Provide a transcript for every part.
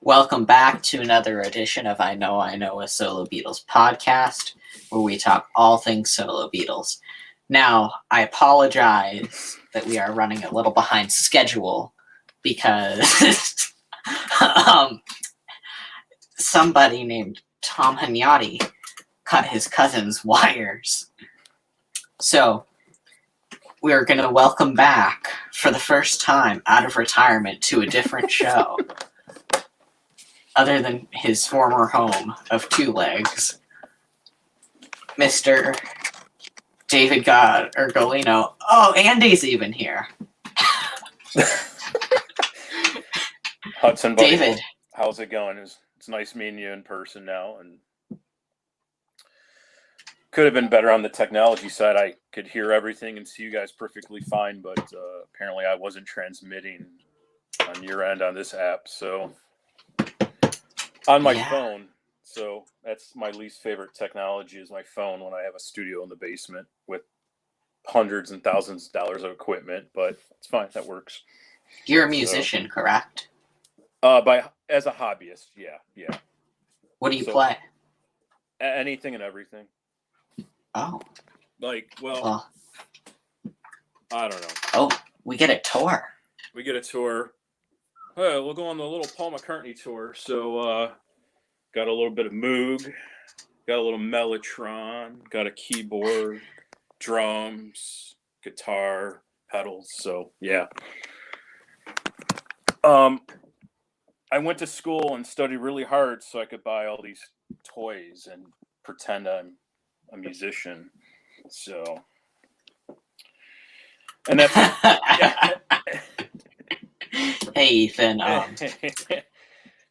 Welcome back to another edition of I Know, a Solo Beatles podcast, where we talk all things Solo Beatles. Now, I apologize that we are running a little behind schedule because somebody named Tom Hagnotti cut his cousin's wires. So, we're going to welcome back, for the first time out of retirement, to a different show. Other than his former home of Two Legs, Mr. David Gargalino. Oh, Andy's even here. Hudson, buddy, David, how's it going? It's nice meeting you in person now, and could have been better on the technology side. I could hear everything and see you guys perfectly fine, but apparently I wasn't transmitting on your end on this app, so on my phone. So that's my least favorite technology is my phone when I have a studio in the basement with hundreds and thousands of dollars of equipment, but it's fine. That works. You're a musician, correct? As a hobbyist, yeah. What do you play? Anything and everything. Oh. I don't know. Oh, we get a tour. Well, we'll go on the little Paul McCartney tour. So, got a little bit of Moog, got a little Mellotron, got a keyboard, drums, guitar, pedals. So, yeah. I went to school and studied really hard so I could buy all these toys and pretend I'm a musician. So, and that's yeah. Hey, Ethan.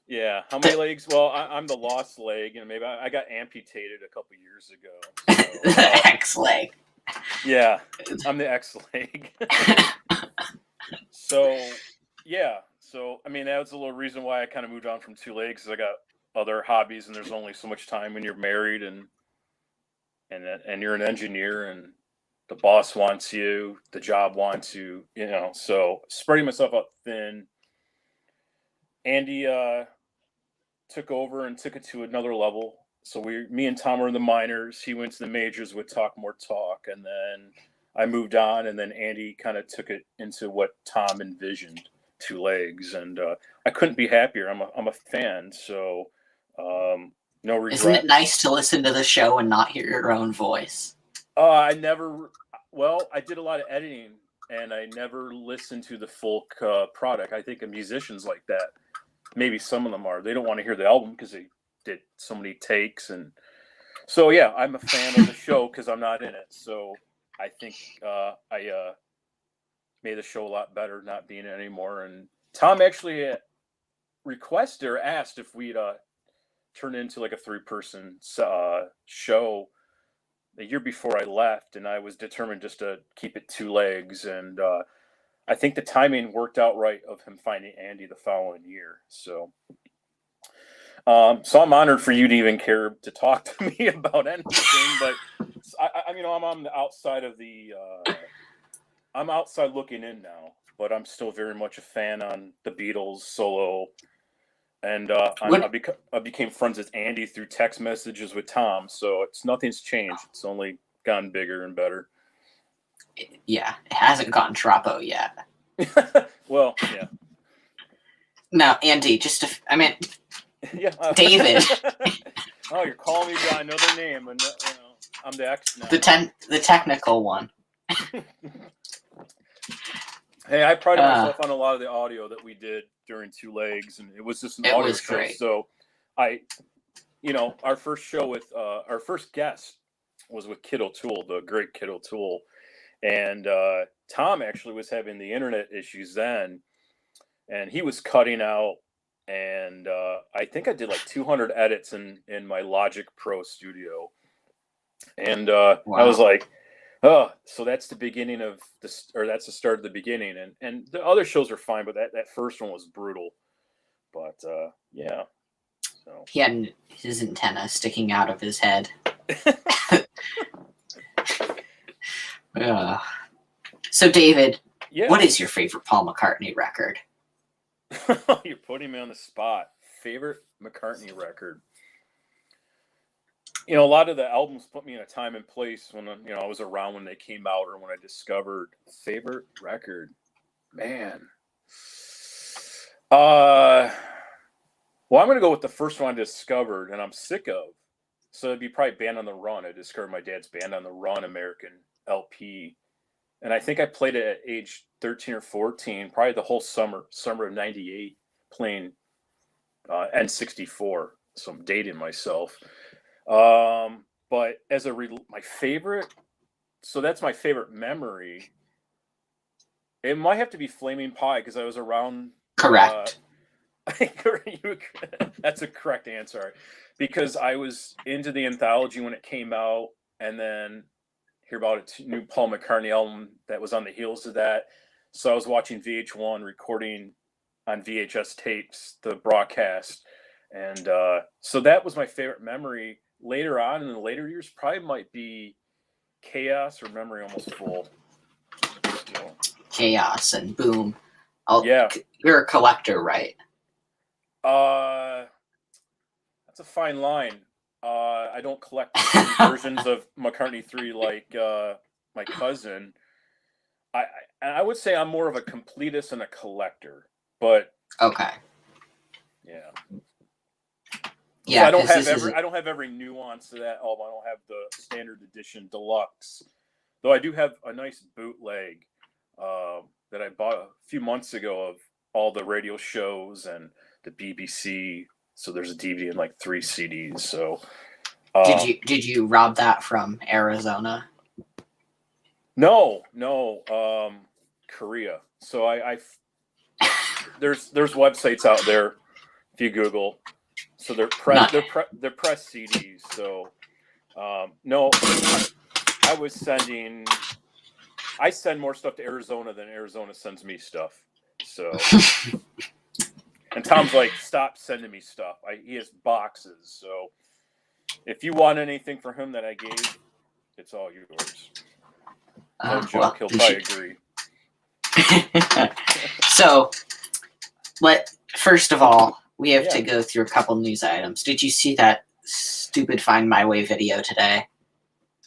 Yeah. How many legs? Well, I'm the lost leg, and maybe I got amputated a couple years ago. So, the X leg. Yeah, I'm the X leg. So, yeah. So, I mean, that was a little reason why I kind of moved on from Two Legs. Is I got other hobbies, and there's only so much time when you're married and you're an engineer, and the boss wants you, the job wants you, so spreading myself out thin. Andy took over and took it to another level. So me and Tom were in the minors. He went to the majors with Talk More Talk, and then I moved on, and then Andy kind of took it into what Tom envisioned, Two Legs, and I couldn't be happier. I'm a fan, so no regrets. Isn't it nice to listen to the show and not hear your own voice? I did a lot of editing, and I never listened to the full product. I think of musicians like that. Maybe some of them are. They don't want to hear the album because they did so many takes. And so, yeah, I'm a fan of the show because I'm not in it. So I think I made the show a lot better not being in it anymore. And Tom actually requested or asked if we'd turn it into like a 3-person show the year before I left, and I was determined just to keep it Two Legs, and I think the timing worked out right of him finding Andy the following year. So I'm honored for you to even care to talk to me about anything, but I'm on the outside of I'm outside looking in now, but I'm still very much a fan on the Beatles solo. And I became friends with Andy through text messages with Tom, so nothing's changed. It's only gotten bigger and better. Yeah, it hasn't gotten Troppo yet. Well, yeah. No, Andy, yeah. David. Oh, you're calling me by another name, and I'm the X now. The technical one. Hey, I prided myself on a lot of the audio that we did during Two Legs, and it was just an audio show. Great. So our first show with our first guest was with Kid O'Toole, the great Kid O'Toole, and Tom actually was having the internet issues then, and he was cutting out, and I think I did like 200 edits in my Logic Pro studio, and wow. I was like, oh, so that's the beginning of this, or that's the start of the beginning, and the other shows are fine, but that first one was brutal. But yeah. So he had his antenna sticking out of his head. So David, what is your favorite Paul McCartney record? You're putting me on the spot. favorite McCartney record. You know, a lot of the albums put me in a time and place when, you know, I was around when they came out or when I discovered favorite record. Man. Well, I'm going to go with the first one I discovered and I'm sick of. So it'd be probably Band on the Run. I discovered my dad's Band on the Run American LP. And I think I played it at age 13 or 14, probably the whole summer of 98, playing N64. So I'm dating myself. But as my favorite, so that's my favorite memory. It might have to be Flaming Pie because I was around. Correct. That's a correct answer. Because I was into the anthology when it came out, and then hear about a new Paul McCartney album that was on the heels of that. So I was watching VH1 recording on VHS tapes the broadcast, and so that was my favorite memory. Later on in the later years, probably might be Chaos or Memory Almost Full. Still. Chaos and Boom. Yeah. You're a collector, right? That's a fine line. I don't collect versions of McCartney 3 like my cousin. I would say I'm more of a completist and a collector, but okay. Yeah. Yeah, so I don't have every nuance to that album. I don't have the standard edition deluxe, though I do have a nice bootleg that I bought a few months ago of all the radio shows and the BBC. So there's a DVD and like 3 CDs. So did you rob that from Arizona? No, Korea. So there's websites out there if you Google. So they're press CDs. So no, I send more stuff to Arizona than Arizona sends me stuff. So and Tom's like, stop sending me stuff. He has boxes. So if you want anything for him that I gave, it's all yours. No joke. Well, He'll probably agree. So, first of all, we have to go through a couple news items. Did you see that stupid Find My Way video today?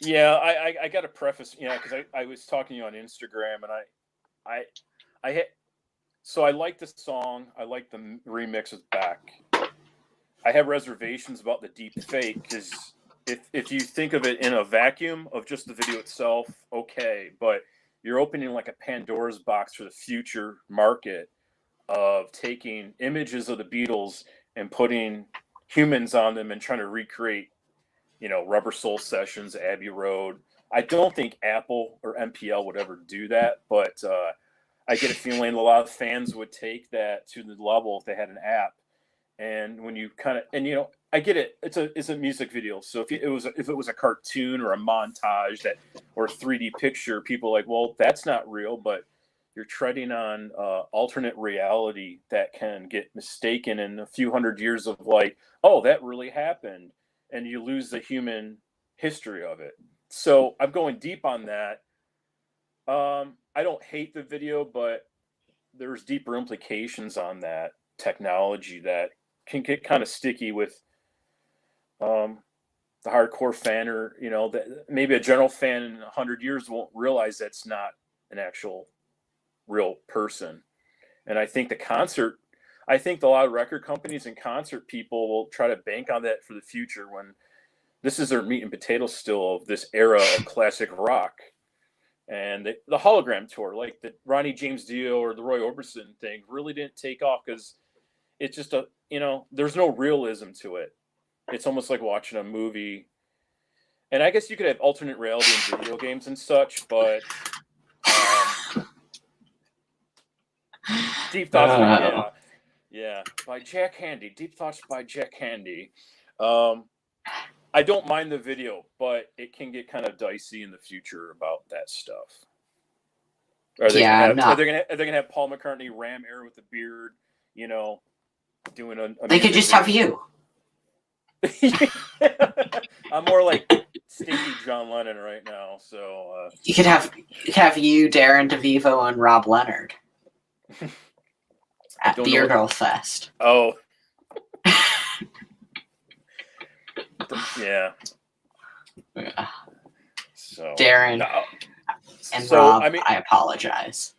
Yeah, I got to preface, because I was talking to you on Instagram, and so I like the song. I like the remix of Back. I have reservations about the deep fake because if you think of it in a vacuum of just the video itself, okay, but you're opening like a Pandora's box for the future market of taking images of the Beatles and putting humans on them and trying to recreate, Rubber Soul Sessions, Abbey Road. I don't think Apple or MPL would ever do that, but I get a feeling a lot of fans would take that to the level if they had an app. And when you I get it. It's a music video. So if it was a cartoon or a montage or a 3D picture, people are like, well, that's not real. But you're treading on alternate reality that can get mistaken in a few hundred years of like, oh, that really happened, and you lose the human history of it. So I'm going deep on that. I don't hate the video, but there's deeper implications on that technology that can get kind of sticky with the hardcore fan, or that maybe a general fan in 100 years won't realize that's not an actual real person. And I think a lot of record companies and concert people will try to bank on that for the future, when this is their meat and potatoes still of this era of classic rock. And the hologram tour, like the Ronnie James Dio or the Roy Orbison thing, really didn't take off because it's just there's no realism to it. It's almost like watching a movie. And I guess you could have alternate reality in video games and such, but Deep Thoughts, by Jack Handy. Deep Thoughts by Jack Handy. I don't mind the video, but it can get kind of dicey in the future about that stuff. Are they gonna have Paul McCartney ram air with the beard? Doing a they could just have you. I'm more like stinky John Lennon right now, so you could have you, Darren DeVivo, and Rob Leonard at Beer Girl Fest. Oh, Yeah. Yeah. So Darren no. and So Rob, I mean, I apologize.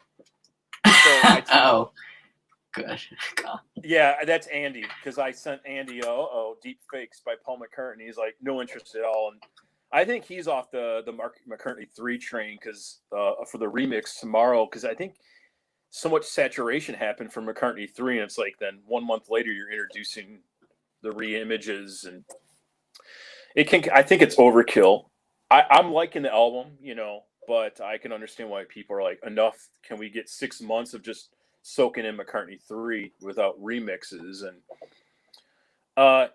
Oh, good. God. yeah, that's Andy, because I sent Andy deep fakes by Paul McCartney. He's like, no interest at all, and I think he's off the McCartney 3 train because for the remix tomorrow, because I think so much saturation happened from McCartney 3, and it's like then 1 month later you're introducing the re-images, and I think it's overkill. I'm liking the album, but I can understand why people are like, enough. Can we get 6 months of just soaking in McCartney 3 without remixes? And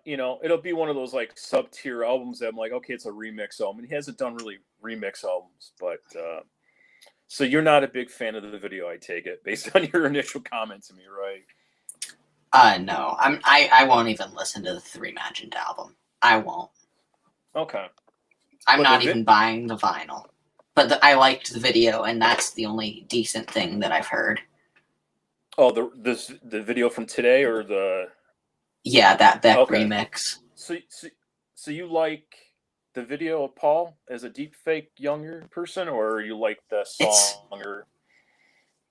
it'll be one of those like sub-tier albums that I'm like, okay, it's a remix album. And he hasn't done really remix albums, but so you're not a big fan of the video, I take it, based on your initial comment to me, right? No, I won't even listen to the Three Imagined album. I won't. Okay. I'm But not even buying the vinyl. But I liked the video, and that's the only decent thing that I've heard. Oh, the video from today, or the Yeah, that Beck okay. remix. So you like the video of Paul as a deep fake younger person, or you like the song?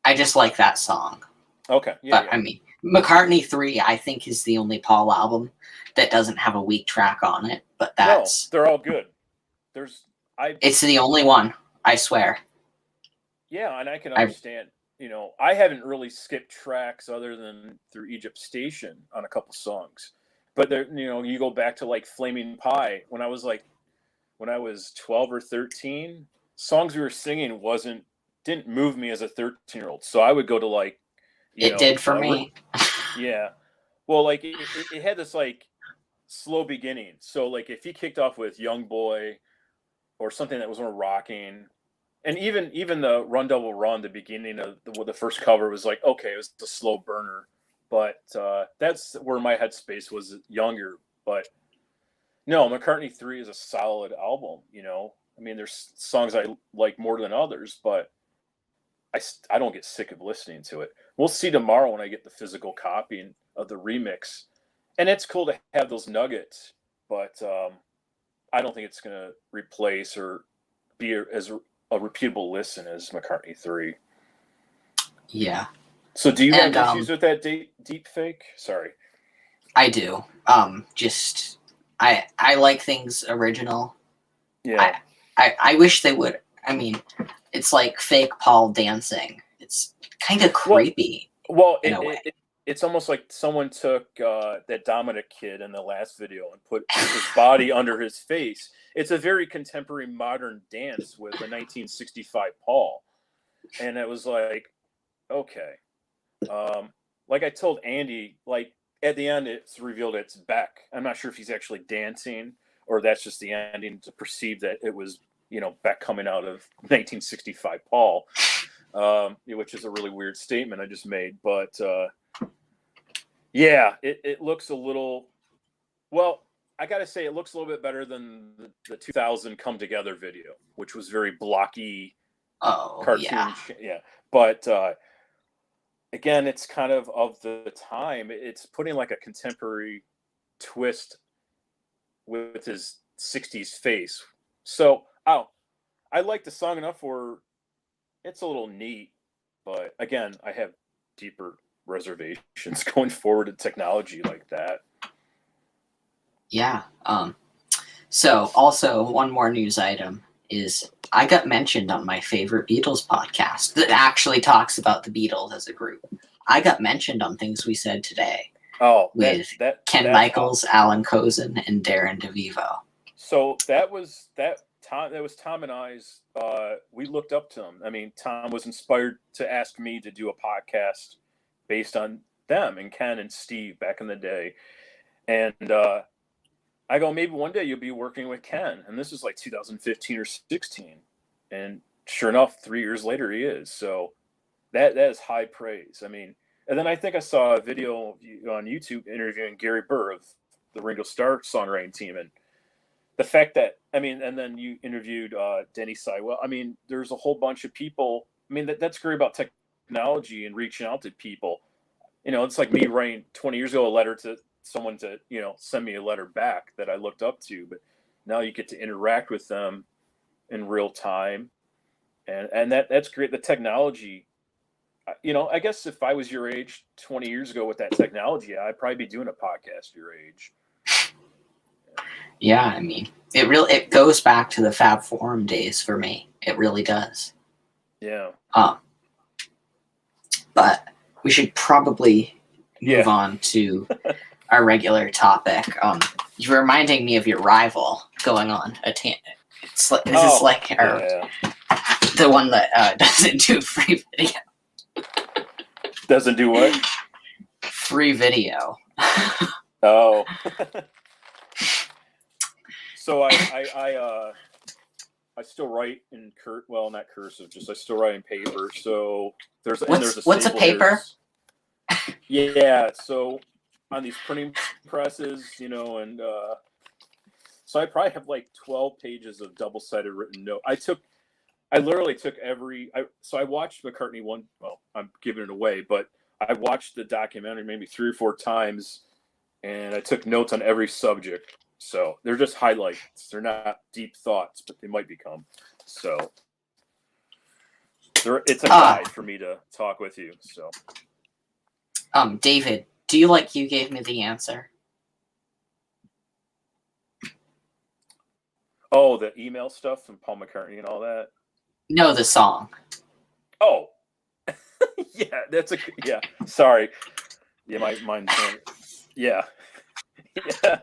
I just like that song. Okay, yeah, But yeah. I mean, McCartney 3, I think, is the only Paul album that doesn't have a weak track on it. But that's No, they're all good. It's the only one, I swear. Yeah, and I can understand. I haven't really skipped tracks other than through Egypt Station on a couple songs. But there, you go back to like Flaming Pie. When I was 12 or 13, songs we were singing didn't move me as a 13-year-old. So I would go to like, it did for me. Yeah. Well, like it had this like slow beginning. So like if he kicked off with Young Boy or something that was more rocking, and even the Run Double Run, the beginning of the first cover was like, okay, it was a slow burner. But that's where my headspace was younger. But no, McCartney 3 is a solid album. I mean, there's songs I like more than others, but I don't get sick of listening to it. We'll see tomorrow when I get the physical copy of the remix, and it's cool to have those nuggets, but I don't think it's going to replace or be as a repeatable listen as McCartney 3. Yeah. So do you have issues with that deep fake? Sorry. I do. Just I like things original. Yeah. I wish they would. I mean, it's like fake Paul dancing. It's kind of creepy. Well, in a way. It's almost like someone took that Dominic kid in the last video and put his body under his face. It's a very contemporary modern dance with a 1965 Paul. And it was like, okay. Like I told Andy, like at the end, it's revealed it's Beck. I'm not sure if he's actually dancing or that's just the ending to perceive that it was, Beck coming out of 1965 Paul, which is a really weird statement I just made. But yeah, it looks a little, well, I got to say it looks a little bit better than the 2000 Come Together video, which was very blocky cartoon. Yeah. But again, it's kind of the time. It's putting like a contemporary twist with his 60s face. So, I like the song enough where it's a little neat, but again, I have deeper reservations going forward to technology like that. Yeah. So also one more news item is I got mentioned on my favorite Beatles podcast that actually talks about the Beatles as a group. I got mentioned on things we said today. Oh, with Ken Michaels, Alan Kozin, and Darren DeVivo. So that was Tom and I's. We looked up to him. I mean, Tom was inspired to ask me to do a podcast based on them and Ken and Steve back in the day. And I go, maybe one day you'll be working with Ken. And this is like 2015 or 16. And sure enough, 3 years later, he is. So that is high praise. I mean, and then I think I saw a video on YouTube interviewing Gary Burr of the Ringo Starr songwriting team. And the fact that, I mean, and then you interviewed Denny Sywell. I mean, there's a whole bunch of people. I mean, that's great about technology and reaching out to people. It's like me writing 20 years ago a letter to someone to, send me a letter back that I looked up to, but now you get to interact with them in real time. And that's great. The technology, I guess if I was your age 20 years ago with that technology, I'd probably be doing a podcast your age. Yeah, I mean, it goes back to the Fab Forum days for me. It really does. Yeah. But we should probably move on to our regular topic. You're reminding me of your rival going on a tangent. Is this like the one that doesn't do free video? Doesn't do what? Free video. Oh. So I still write in not cursive, just I still write in paper. So what's a paper? Yeah, so on these printing presses, and so I probably have like 12 pages of double-sided written note. I literally took so I watched McCartney one. Well, I'm giving it away, but I watched the documentary maybe 3 or 4 times, and I took notes on every subject. So they're just highlights. They're not deep thoughts, but they might become. So it's a guide for me to talk with you. So, David, do you like You Gave Me the Answer? Oh, the email stuff from Paul McCartney and all that? No, the song. Oh. Yeah, sorry. Yeah, my mind's yeah. Yeah.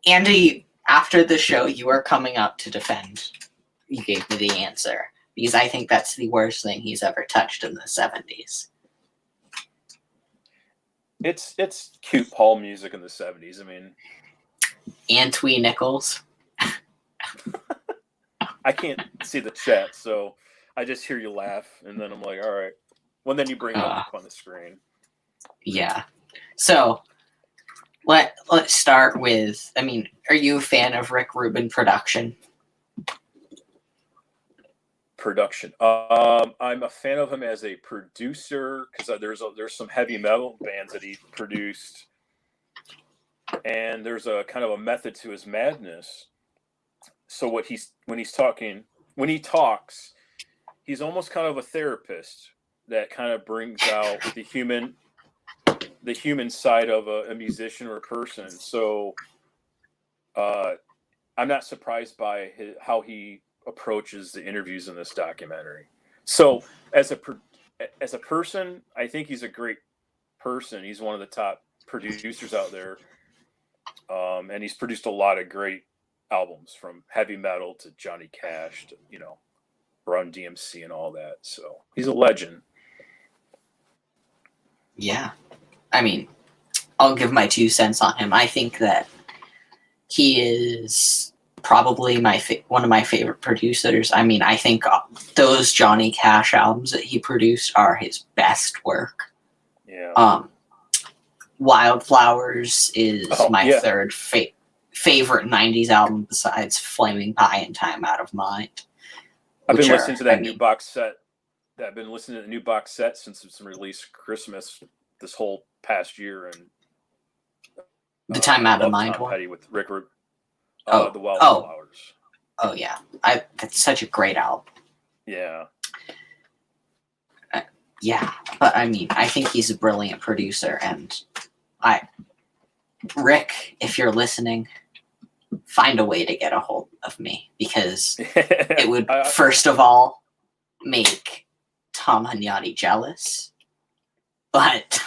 Andy, after the show, you are coming up to defend You Gave Me the Answer, because I think that's the worst thing he's ever touched in the 70s. It's cute Paul music in the 70s. I mean, Antwi Nichols. I can't see the chat, so I just hear you laugh, and then I'm like, all right. Well, then you bring it up on the screen. Yeah. So let's start with, I mean, are you a fan of Rick Rubin production? I'm a fan of him as a producer because there's some heavy metal bands that he produced, and there's a kind of a method to his madness. So when he talks, he's almost kind of a therapist that kind of brings out the human side of a musician or a person. So I'm not surprised by how he approaches the interviews in this documentary. So as a person, I think he's a great person. He's one of the top producers out there, and he's produced a lot of great albums, from heavy metal to Johnny Cash to Run DMC and all that. So he's a legend. Yeah. I mean, I'll give my 2 cents on him. I think that he is probably one of my favorite producers. I mean, I think those Johnny Cash albums that he produced are his best work. Yeah. Wildflowers is my third favorite 90s album besides Flaming Pie and Time Out of Mind. I've been listening to that new box set. I've been listening to the new box set since it's released Christmas this whole past year, and the Time Out of Mind Tom one. Petty with Rick. The Wildflowers. Oh yeah, that's such a great album. Yeah. Yeah, but I mean, I think he's a brilliant producer, and Rick, if you're listening, find a way to get a hold of me, because it would first of all make Tom Hunyadi jealous, but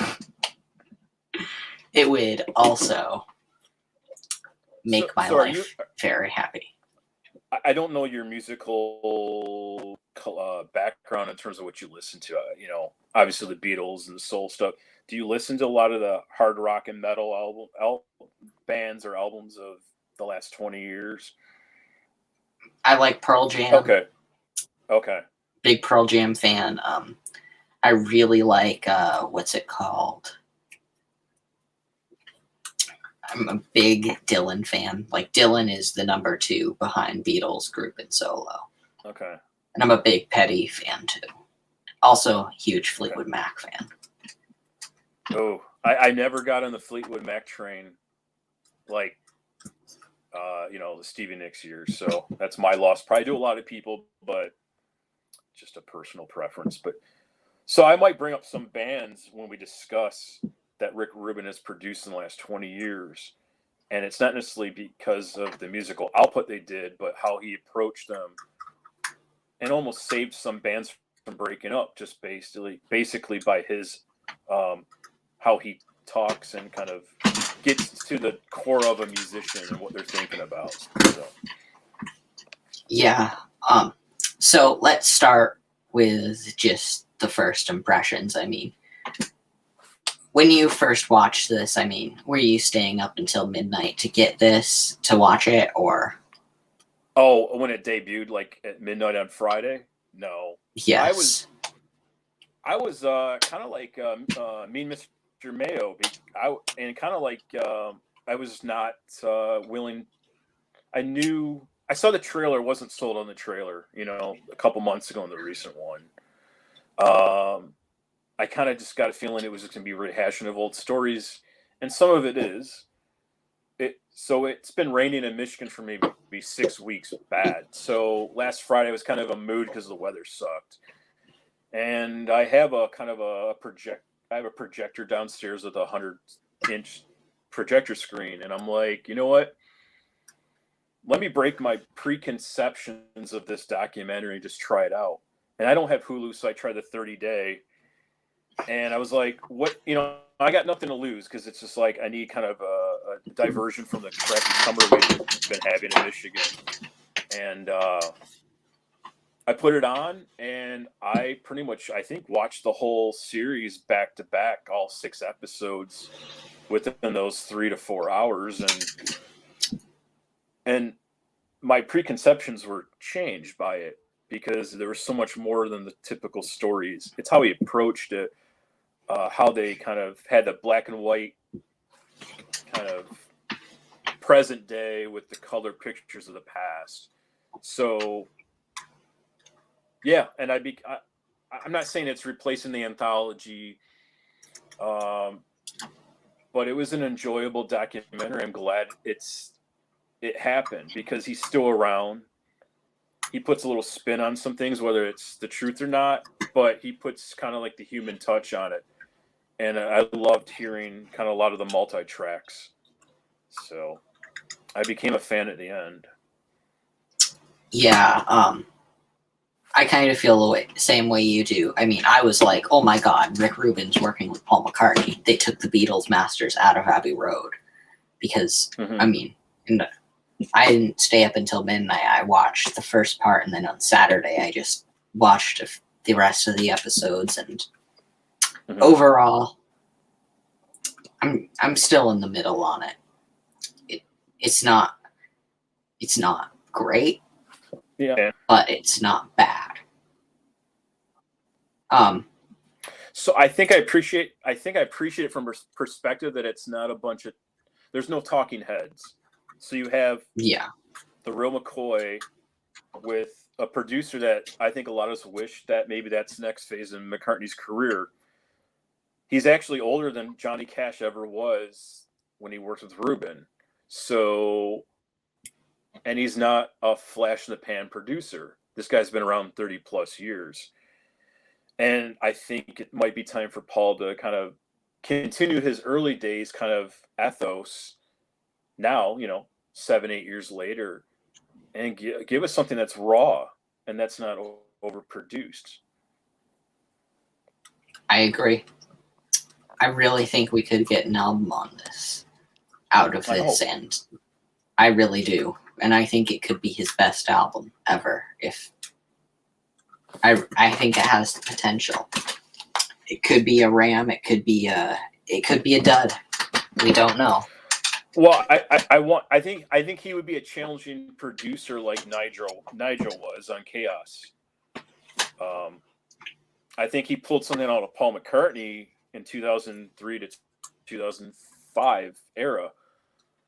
it would also make my life very happy. I don't know your musical background in terms of what you listen to. Obviously the Beatles and the soul stuff. Do you listen to a lot of the hard rock and metal bands or albums of the last 20 years? I like Pearl Jam. Okay. Big Pearl Jam fan. I really like, what's it called? I'm a big Dylan fan. Like, Dylan is the number 2 behind Beatles, group, and solo. Okay. And I'm a big Petty fan, too. Also, huge Fleetwood Mac fan. Oh, I never got on the Fleetwood Mac train, like the Stevie Nicks years. So that's my loss. Probably to a lot of people, but just a personal preference. But so I might bring up some bands when we discuss that Rick Rubin has produced in the last 20 years. And it's not necessarily because of the musical output they did, but how he approached them and almost saved some bands from breaking up just basically by his how he talks and kind of gets to the core of a musician and what they're thinking about. So. Yeah. So let's start with just the first impressions. I mean, when you first watched this, I mean, were you staying up until midnight to get this, to watch it, or? Oh, when it debuted, like at midnight on Friday? No. Yes. I was kind of like Mean Mr. Mayo, and kind of like I was not willing. I saw the trailer, wasn't sold on the trailer, a couple months ago in the recent one. I kind of just got a feeling it was just going to be rehashing of old stories, and some of it is. So it's been raining in Michigan for maybe 6 weeks bad. So last Friday was kind of a mood because the weather sucked. And I have a kind of a projector downstairs with a 100-inch projector screen, and I'm like, you know what? Let me break my preconceptions of this documentary and just try it out. And I don't have Hulu, so I tried the 30-day. And I was like, what? I got nothing to lose because it's just like I need kind of a diversion from the crappy summer we've been having in Michigan. And I put it on, and I pretty much, I think, watched the whole series back to back, all 6 episodes within those 3 to 4 hours. And my preconceptions were changed by it because there was so much more than the typical stories. It's how he approached it, how they kind of had the black and white kind of present day with the color pictures of the past. So, yeah, and I'm not saying it's replacing the anthology, but it was an enjoyable documentary. I'm glad it happened because he's still around. He puts a little spin on some things, whether it's the truth or not, but he puts kind of like the human touch on it. And I loved hearing kind of a lot of the multi-tracks. So I became a fan at the end. Yeah, I kind of feel the same way you do. I mean, I was like, oh my God, Rick Rubin's working with Paul McCartney. They took the Beatles masters out of Abbey Road. Because, I mean, I didn't stay up until midnight. I watched the first part, and then on Saturday I just watched the rest of the episodes. And overall, I'm still in the middle on it. It's not great, but it's not bad. So I think I appreciate it from perspective that it's not a bunch of, there's no talking heads. So you have the real McCoy with a producer that I think a lot of us wish that maybe that's the next phase in McCartney's career. He's actually older than Johnny Cash ever was when he worked with Rubin. So, and he's not a flash in the pan producer. This guy's been around 30 plus years. And I think it might be time for Paul to kind of continue his early days kind of ethos now, 7-8 years later, and give us something that's raw and that's not overproduced. I agree. I really think we could get an album on this, out of this, and I really do. And I think it could be his best album ever. I think it has the potential. It could be a ram. It could be a dud. We don't know. Well, I think he would be a challenging producer like Nigel was on Chaos. I think he pulled something out of Paul McCartney in 2003 to 2005 era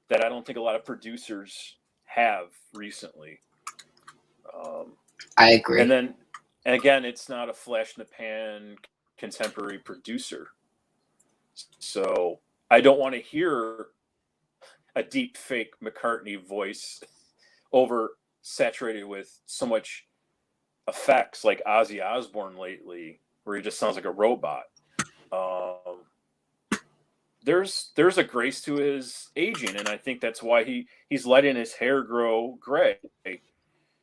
that I don't think a lot of producers have recently. I agree. And again, it's not a flash in the pan contemporary producer. So I don't want to hear a deep fake McCartney voice over saturated with so much effects like Ozzy Osbourne lately, where he just sounds like a robot. Um, there's a grace to his aging, and I think that's why he's letting his hair grow gray.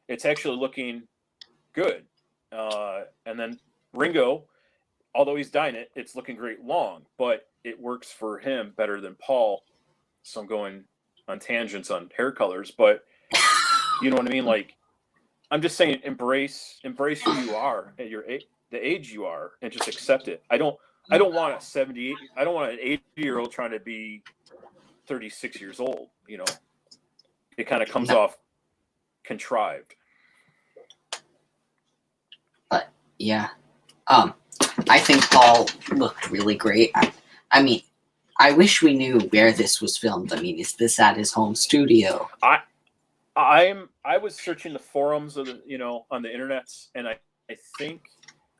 It's actually looking good. And then Ringo, although he's dying it's looking great long, but it works for him better than Paul. So I'm going on tangents on hair colors, but you know what I mean? Like, I'm just saying, embrace who you are at the age you are, and just accept it. I don't want I don't want an 80-year-old trying to be 36 years old. You know, it kind of comes off contrived. But yeah, I think Paul looked really great. I mean, I wish we knew where this was filmed. I mean, is this at his home studio? I was searching the forums of the on the internet, and I think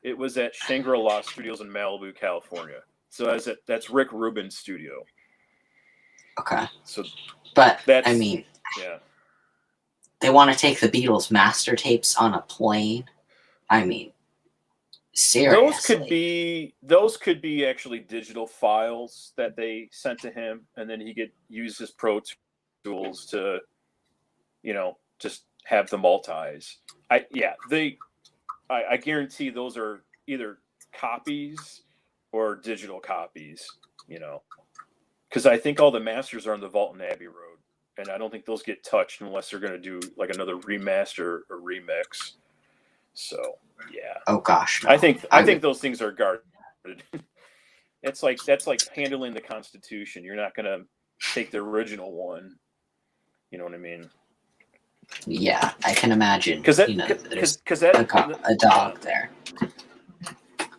it was at Shangri-La Studios in Malibu, California. So that's Rick Rubin's studio. Okay. So, but I mean, yeah, they want to take the Beatles master tapes on a plane. I mean, seriously. Those could be actually digital files that they sent to him, and then he could use his Pro Tools to, just have the multis. I guarantee those are either copies or digital copies, because I think all the masters are on the Vault and Abbey Road, and I don't think those get touched unless they're going to do like another remaster or remix. So yeah. Oh gosh. No. I think those things are guarded. That's like handling the Constitution. You're not going to take the original one. You know what I mean? Yeah, I can imagine. Because there's a dog there.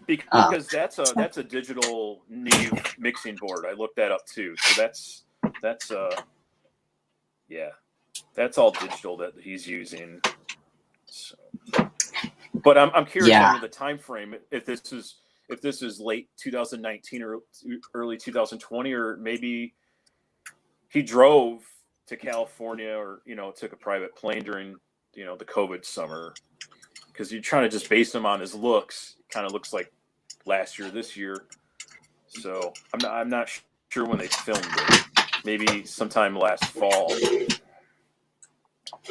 Because that's a digital Neve mixing board. I looked that up too. So that's all digital that he's using. So, but I'm curious on the time frame. If this is late 2019 or early 2020, or maybe he drove to California, or took a private plane during the COVID summer, because you're trying to just base him on his looks. It kind of looks like last year, this year. So I'm not sure when they filmed it. Maybe sometime last fall.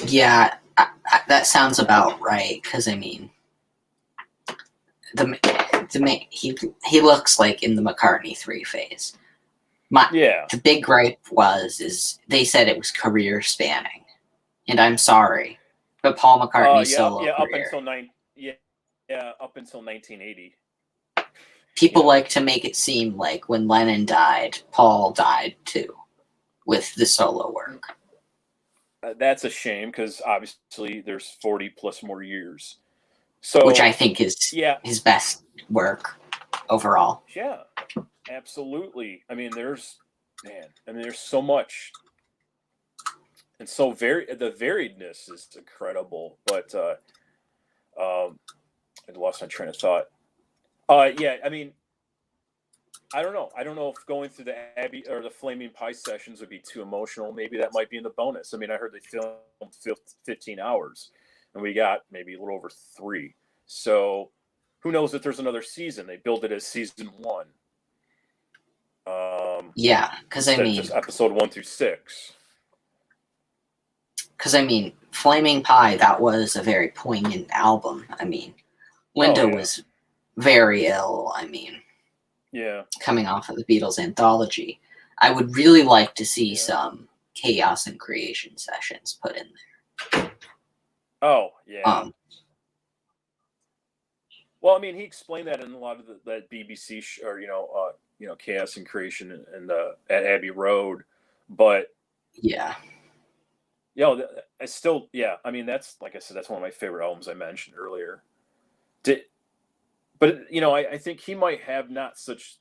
Yeah, that sounds about right. Because I mean, he looks like in the McCartney 3 phase. The big gripe is they said it was career spanning, and I'm sorry, but Paul McCartney's solo career. Up until 1980. People like to make it seem like when Lennon died, Paul died too, with the solo work. That's a shame, because obviously there's 40 plus more years. So, which I think is his best work overall. Yeah, absolutely. I mean, there's so much, and so the variedness is incredible. But I lost my train of thought. I mean, I don't know. I don't know if going through the Abbey or the Flaming Pie sessions would be too emotional. Maybe that might be in the bonus. I mean, I heard they filmed 15 hours, and we got maybe a little over 3. So who knows if there's another season? They build it as season 1. Because I mean, just episode 1 through 6. Because I mean, Flaming Pie, that was a very poignant album. I mean, Linda was very ill. I mean, coming off of the Beatles anthology, I would really like to see some Chaos and Creation sessions put in there. Oh yeah. Well, I mean, he explained that in a lot of that BBC Chaos and Creation and at Abbey Road, but I still I mean, that's, like I said, that's one of my favorite albums I mentioned earlier. But I think he might have not such,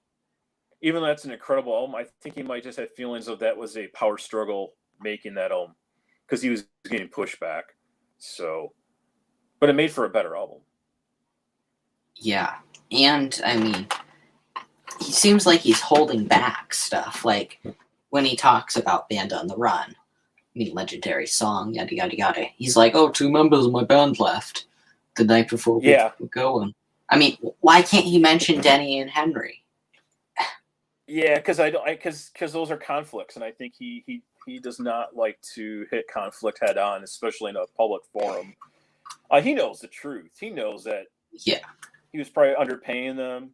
even though that's an incredible album, I think he might just have feelings of that was a power struggle making that album, because he was getting pushback. So, but it made for a better album. Yeah, and I mean, he seems like he's holding back stuff. Like when he talks about Band on the Run, I mean, legendary song, yada yada yada. He's like, "Oh, 2 members of my band left the night before we were going." I mean, why can't he mention Denny and Henry? Yeah, because because those are conflicts, and I think he does not like to hit conflict head on, especially in a public forum. He knows the truth. He knows that he was probably underpaying them,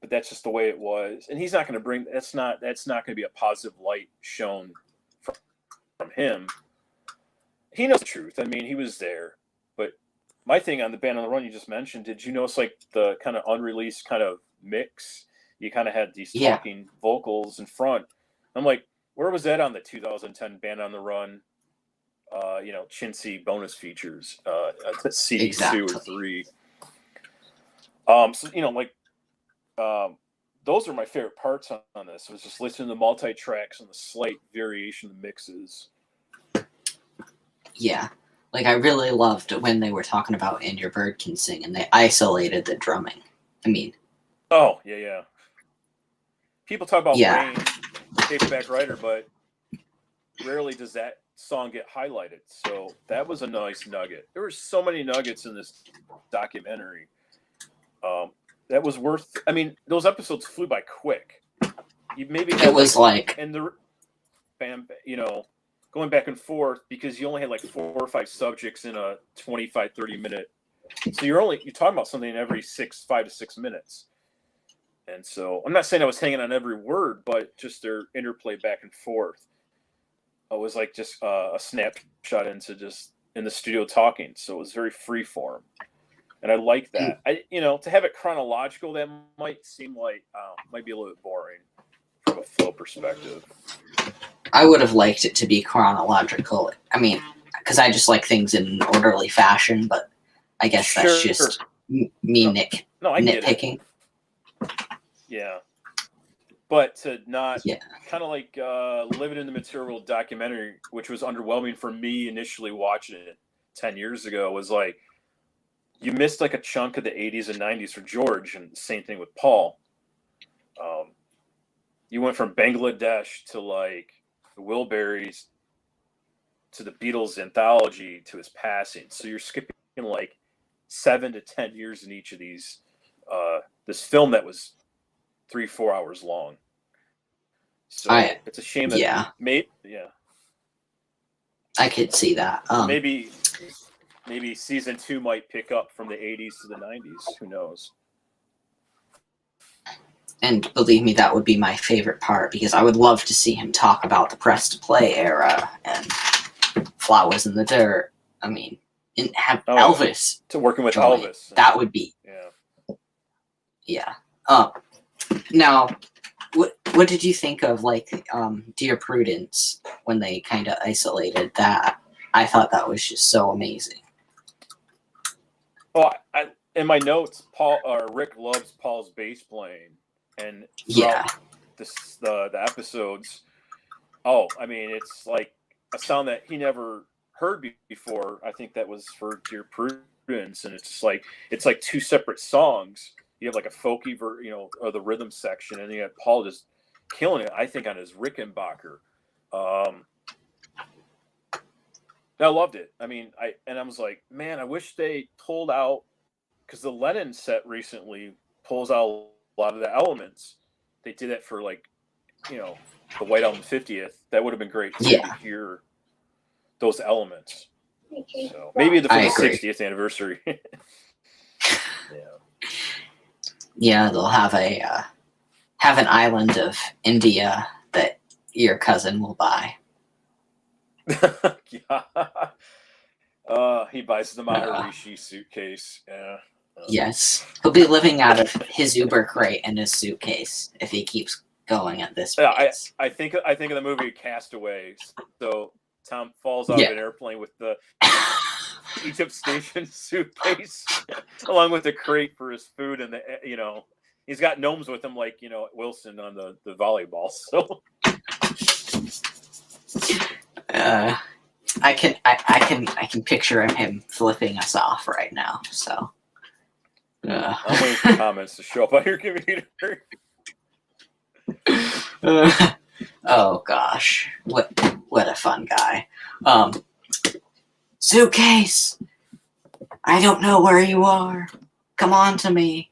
but that's just the way it was. And he's not going to bring that's not going to be a positive light shown from him. He knows the truth. I mean, he was there. But my thing on the Band on the Run you just mentioned, did you notice like the kind of unreleased kind of mix? You kind of had these talking vocals in front. I'm like, where was that on the 2010 Band on the Run? Chintzy bonus features, CD 2 or 3. Those are my favorite parts on this. Was just listening to the multi-tracks and the slight variation of mixes. Yeah, like I really loved when they were talking about "And Your Bird Can Sing" and they isolated the drumming. I mean, oh yeah. People talk about Rain, Paperback Writer, but rarely does that song get highlighted. So that was a nice nugget. There were so many nuggets in this documentary. That was worth. I mean, those episodes flew by quick. You maybe had going back and forth because you only had like 4 or 5 subjects in a 25-30 minute. So you're talking about something every 5 to 6 minutes. And so I'm not saying I was hanging on every word, but just their interplay back and forth. It was like just a snapshot into just in the studio talking. So it was very free form. And I like that. To have it chronological, that might seem like might be a little bit boring from a flow perspective. I would have liked it to be chronological. I mean, because I just like things in an orderly fashion, but I guess that's just me nitpicking. Yeah. But to not kind of like living in the material documentary, which was underwhelming for me initially watching it 10 years ago, was like, you missed like a chunk of the 80s and 90s for George, and same thing with Paul. You went from Bangladesh to like the Wilburys to the Beatles anthology to his passing. So you're skipping like 7 to 10 years in each of these. This film that was 3-4 hours long. So it's a shame that I could see that. Maybe season 2 might pick up from the 80s to the 90s. Who knows? And believe me, that would be my favorite part because I would love to see him talk about the press to play era and Flowers in the Dirt. I mean, Elvis to working with Elvis. That would be Now, what did you think of like Dear Prudence when they kind of isolated that? I thought that was just so amazing. Well, in my notes, Rick loves Paul's bass playing, and the episodes. Oh, I mean, it's like a sound that he never heard before. I think that was for Dear Prudence, and it's like 2 separate songs. You have like a folky, or the rhythm section, and you have Paul just killing it. I think on his Rickenbacker. I loved it. I mean, I was like, man, I wish they pulled out, because the Lennon set recently pulls out a lot of the elements. They did that for like, the White Album 50th. That would have been great to hear those elements. So maybe for the 60th anniversary. Yeah, they'll have an island of India that your cousin will buy. He buys the Maharishi suitcase. Yeah. Yes, he'll be living out of his Uber crate and his suitcase if he keeps going at this pace. I think of the movie Castaway. So Tom falls off an airplane with the Egypt Station suitcase along with the crate for his food, and he's got gnomes with him like Wilson on the volleyball. So I can picture him flipping us off right now. So I'm waiting for comments to show up on your computer. Oh gosh, what a fun guy. Suitcase, I don't know where you are. Come on to me.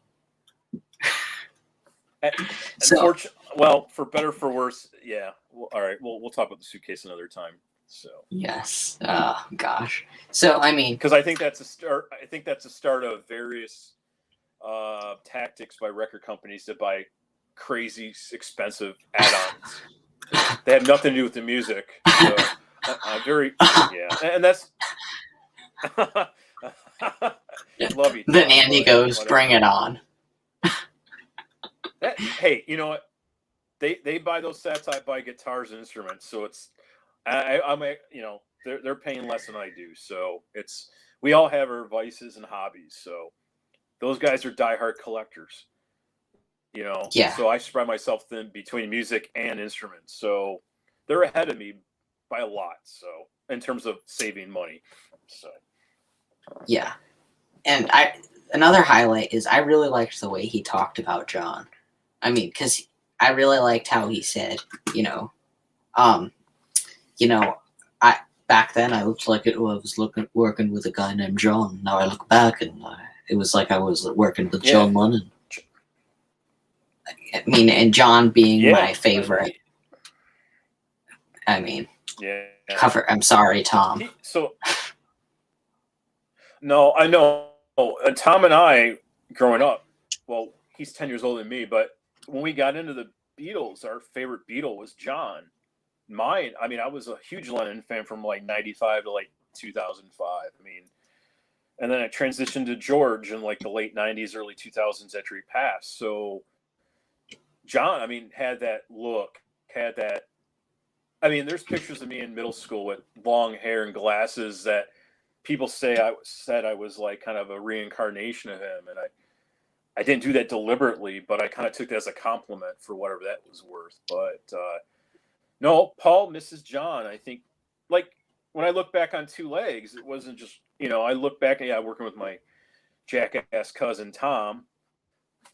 So Well, for better or for worse, yeah. Well, all right, we'll talk about the suitcase another time. So yes, oh gosh. So I mean, because I think that's a start. I think that's a start of various tactics by record companies to buy crazy expensive add-ons. They have nothing to do with the music. So very yeah, and that's love you. then Tom, Andy but goes, whatever. "Bring it on." Hey, you know what? They buy those sets. I buy guitars and instruments. So it's I'm you know they're paying less than I do. So it's we all have our vices and hobbies. So those guys are diehard collectors. You know, Yeah, so I spread myself thin between music and instruments. So they're ahead of me by a lot. So in terms of saving money, so yeah. And another highlight is I really liked the way he talked about John. I mean, because I really liked how he said, you know, um, I back then I looked like I was working with a guy named John. Now I look back and it was like I was working with yeah, John Lennon. I mean, and John being yeah, my favorite. I mean, yeah. cover. I'm sorry, Tom. So no, I know. Tom and I, growing up, well, he's 10 years older than me, but when we got into the Beatles, our favorite Beatle was John. Mine, I mean, I was a huge Lennon fan from like 95 to like 2005. I mean, and then I transitioned to George in like the late 90s, early 2000s after he passed. So John, I mean, had that look, had that. I mean, there's pictures of me in middle school with long hair and glasses that people said I was like kind of a reincarnation of him, and I didn't do that deliberately, but I kind of took that as a compliment for whatever that was worth. But no, Paul misses John. I think, like when I look back on Two Legs, it wasn't just I look back and working with my jackass cousin Tom.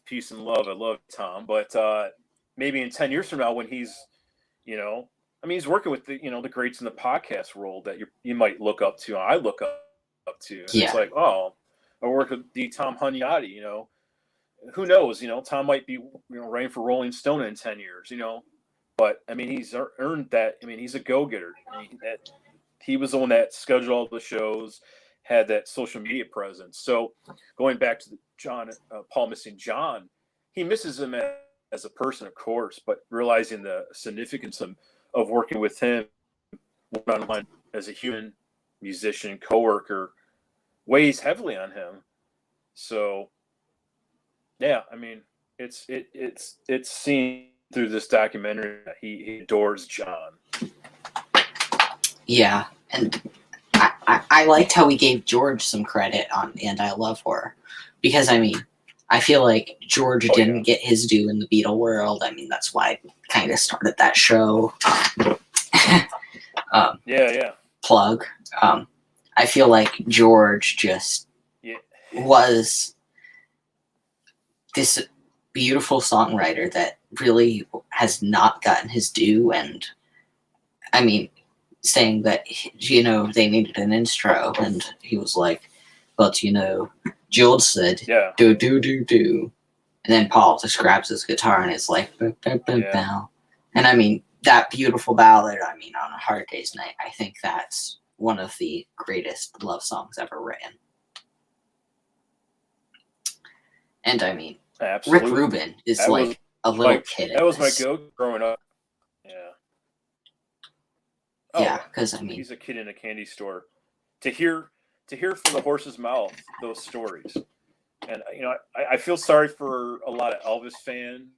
Peace and love. I love Tom, but maybe in 10 years from now, when he's I mean, he's working with the greats in the podcast world that you might look up to. I look up to, and it's Yeah, like, oh, I work with the Tom Hunyadi. Who knows? Tom might be writing for Rolling Stone in 10 years. But I mean, he's earned that. I mean, he's a go-getter. I mean, he was the one that scheduled all the shows, had that social media presence. So going back to Paul missing John, he misses him as a person, of course, but realizing the significance of working with him one-on-one as a human musician, coworker, weighs heavily on him. So yeah, I mean, it's seen through this documentary that he adores John. yeah, and I liked how he gave George some credit on "And I Love Her," because I mean, I feel like George didn't get his due in the Beatle world. I mean, that's why I kind of started that show. Yeah. Plug. I feel like George just was this beautiful songwriter that really has not gotten his due. And I mean, saying that, they needed an intro, and he was like, but, George said, do, do, do, do. And then Paul just grabs his guitar and it's like, bow, bow, bow, bow. And I mean, that beautiful ballad, I mean, on a Hard Day's Night, I think that's one of the greatest love songs ever written. And I mean, absolutely. Rick Rubin is like a little kid. That was my go growing up. Yeah. Yeah, because I mean, he's a kid in a candy store. To hear from the horse's mouth those stories, and I feel sorry for a lot of Elvis fans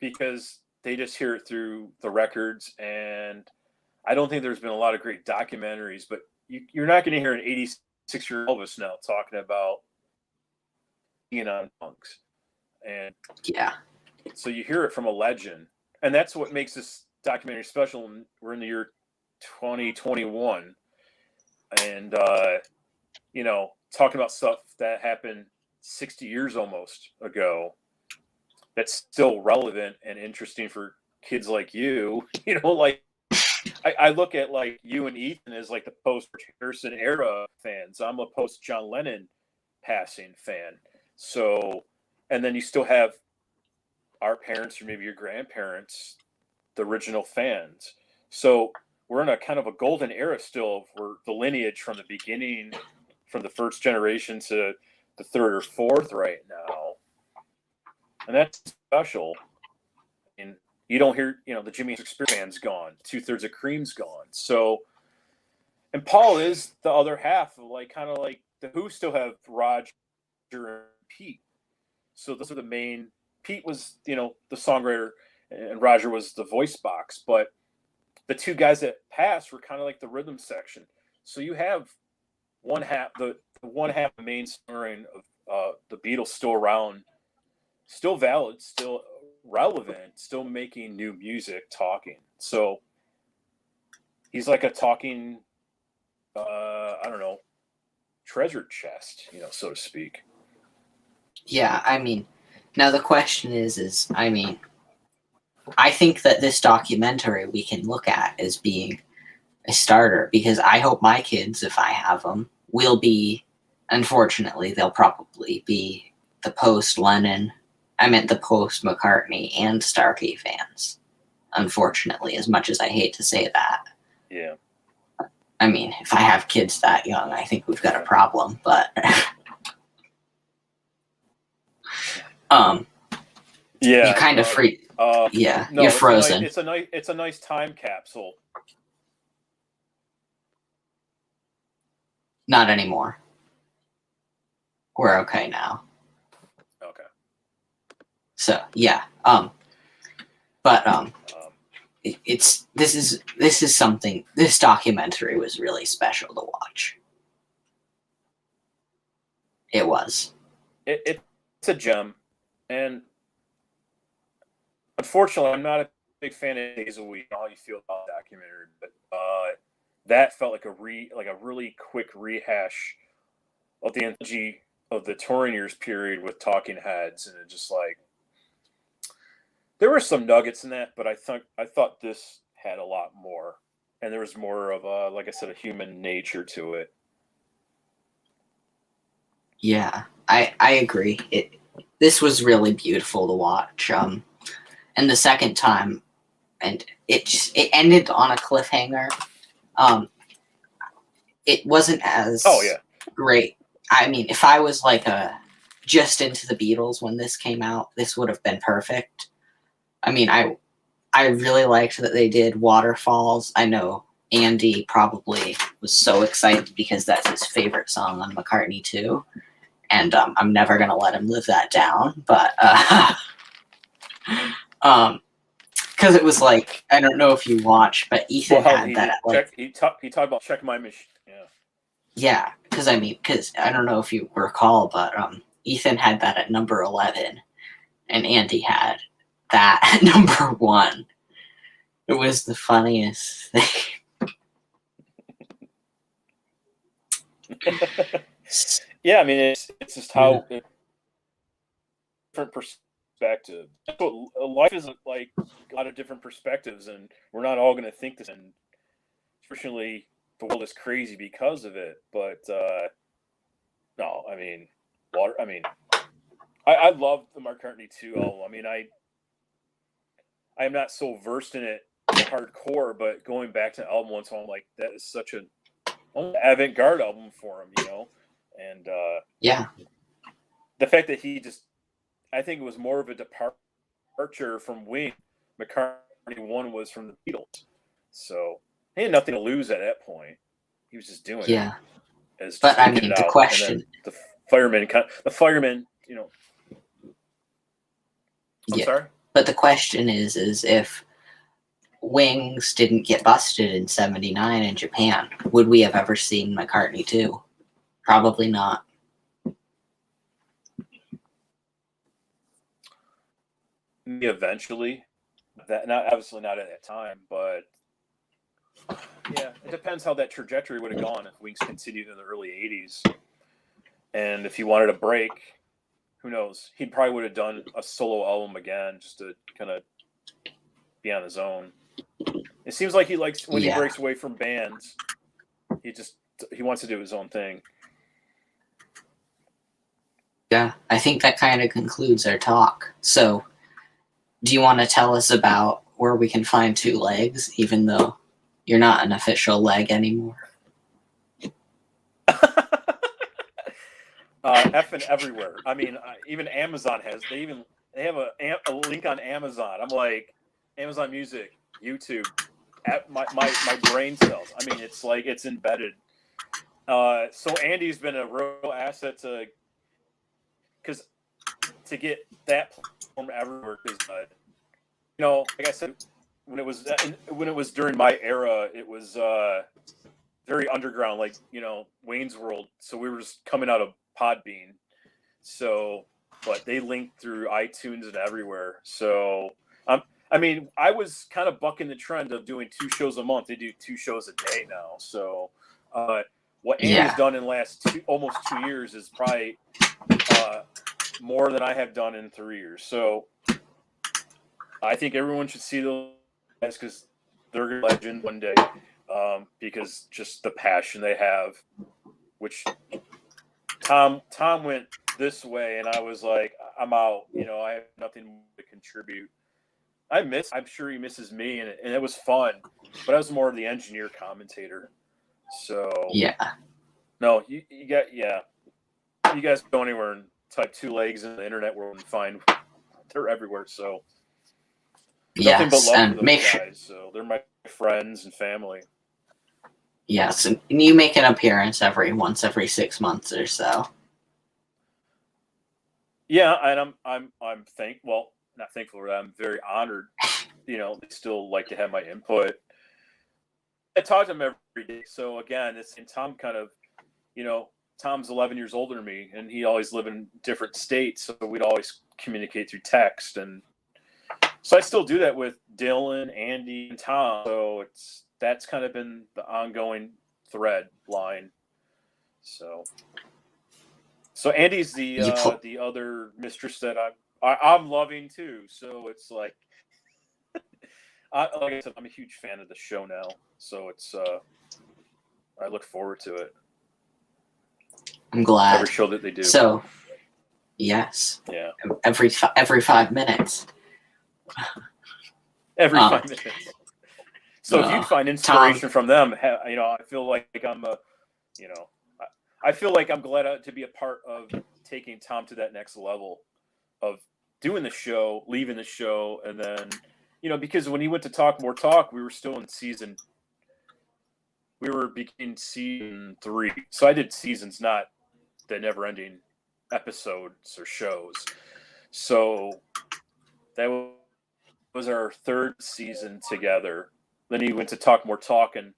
because they just hear it through the records, and I don't think there's been a lot of great documentaries. But you're not going to hear an 86-year Elvis now talking about being on punks, and so you hear it from a legend, and that's what makes this documentary special. We're in the year 2021, and talking about stuff that happened 60 years almost ago that's still relevant and interesting for kids like you. Like I look at like you and Ethan as like the post Harrison era fans. I'm a post John Lennon passing fan. So, and then you still have our parents or maybe your grandparents, the original fans. So we're in a kind of a golden era still for the lineage from the beginning, from the first generation to the third or fourth right now. And that's special. And you don't hear, the Jimi Hendrix band's gone. 2/3 of Cream's gone. So, and Paul is the other half of like, kind of like the Who still have Roger and Pete. So those are the main. Pete was, the songwriter, and Roger was the voice box. But the two guys that passed were kind of like the rhythm section. So you have one half, the one half of the main songwriting of the Beatles still around, still valid, still relevant, still making new music, talking. So he's like a talking, I don't know, treasure chest, so to speak. Yeah, I mean, now the question is, I mean, I think that this documentary we can look at as being a starter, because I hope my kids, if I have them, will be, unfortunately, they'll probably be the post-Lennon, the post-McCartney and Starkey fans, unfortunately, as much as I hate to say that. Yeah. I mean, if I have kids that young, I think we've got a problem, but... Yeah, you kind of free. Yeah, no, you're frozen. It's a nice time capsule. Not anymore. We're okay now. Okay. So yeah, this is something. This documentary was really special to watch. It was. It's a gem, and unfortunately, I'm not a big fan of Days a Week. How you feel about the documentary, but that felt like a really quick rehash of the energy of the touring years period with Talking Heads, and it just like there were some nuggets in that, but I thought this had a lot more, and there was more of like I said, a human nature to it. Yeah, I agree. This was really beautiful to watch. And the second time, and it ended on a cliffhanger. It wasn't as great. I mean, if I was like just into the Beatles when this came out, this would have been perfect. I mean, I really liked that they did Waterfalls. I know Andy probably was so excited because that's his favorite song on McCartney too. And I'm never going to let him live that down. But because it was like, I don't know if you watched, but Ethan had that. He talked about Check My Machine. Yeah, because I don't know if you recall, but Ethan had that at number 11, and Andy had that at number 1. It was the funniest thing. Yeah, I mean, it's just how different perspective. Life is like a lot of different perspectives, and we're not all going to think this. And fortunately, the world is crazy because of it. But no, I mean, I love the McCartney 2 album. I mean, I am not so versed in it hardcore, but going back to the album once, I'm like, that is such an avant-garde album for him, And yeah, the fact that I think it was more of a departure from Wing. McCartney 1 was from the Beatles, so he had nothing to lose at that point. He was just doing it. But I mean, the question, the fireman, I'm sorry, but the question is if Wings didn't get busted in '79 in Japan, would we have ever seen McCartney 2? Probably not. Eventually, obviously not at that time, but yeah, it depends how that trajectory would have gone if Wings continued in the early '80s, and if he wanted a break, who knows? He probably would have done a solo album again just to kind of be on his own. It seems like he likes when he breaks away from bands. He wants to do his own thing. Yeah, I think that kind of concludes our talk. So, do you want to tell us about where we can find Two Legs, even though you're not an official leg anymore? Effing everywhere. I mean, even Amazon has. They have a link on Amazon. I'm like, Amazon Music, YouTube, at my brain cells. I mean, it's like it's embedded. So Andy's been a real asset to get that platform everywhere. Because like I said, when it was during my era, it was very underground, like Wayne's World. So we were just coming out of Podbean. So, but they linked through iTunes and everywhere. So, I mean, I was kind of bucking the trend of doing 2 shows a month. They do 2 shows a day now. So, what Andy's done in the last almost 2 years is probably more than I have done in 3 years. So, I think everyone should see those guys because they're a legend one day. Because just the passion they have, which Tom went this way, and I was like, I'm out. I have nothing to contribute. I'm sure he misses me, and it was fun, but I was more of the engineer commentator. So no, you guys go anywhere and type Two Legs in the internet world and find they're everywhere. So nothing but love for those guys. So they're my friends and family. Yes, and you make an appearance every 6 months or so. Yeah, and I'm not thankful for that. I'm very honored. They still like to have my input. I talk to them every day. So again, Tom kind of, Tom's 11 years older than me, and he always lived in different states. So we'd always communicate through text, and so I still do that with Dylan, Andy, and Tom. So that's kind of been the ongoing thread line. So Andy's the other mistress that I'm loving too. So it's like, like I said, I'm a huge fan of the show now. So it's I look forward to it. I'm glad. Every show that they do. So yes, yeah, every 5 minutes. Every 5 minutes. So if you find inspiration from them, I feel like I feel like I'm glad to be a part of taking Tom to that next level of doing the show, leaving the show, and then, because when he went to Talk More Talk, we were still in we were beginning season 3. So I did seasons, not the never-ending episodes or shows. So that was our 3rd season together. Then he went to Talk More Talk, and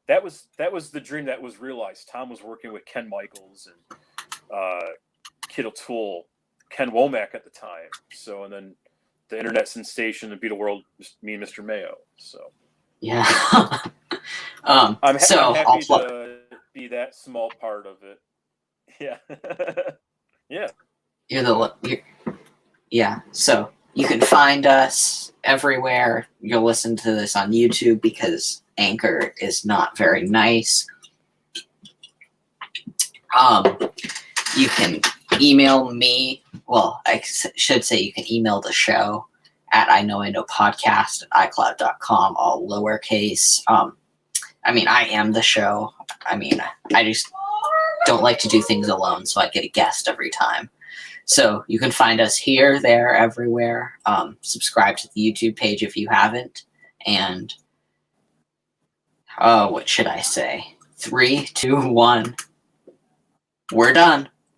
that was the dream that was realized. Tom was working with Ken Michaels and Kid O'Toole, Ken Womack at the time. So, and then the internet sensation, the Beatle World, me and Mr. Mayo. So yeah, I'm happy to be that small part of it. Yeah, yeah. So you can find us everywhere. You'll listen to this on YouTube because Anchor is not very nice. You can email me. Well, I should say you can email the show at iknowpodcast@icloud.com, all lowercase. I mean, I am the show. I mean, I just don't like to do things alone, so I get a guest every time. So you can find us here, there, everywhere. Subscribe to the YouTube page if you haven't. And, what should I say? 3, 2, 1. We're done.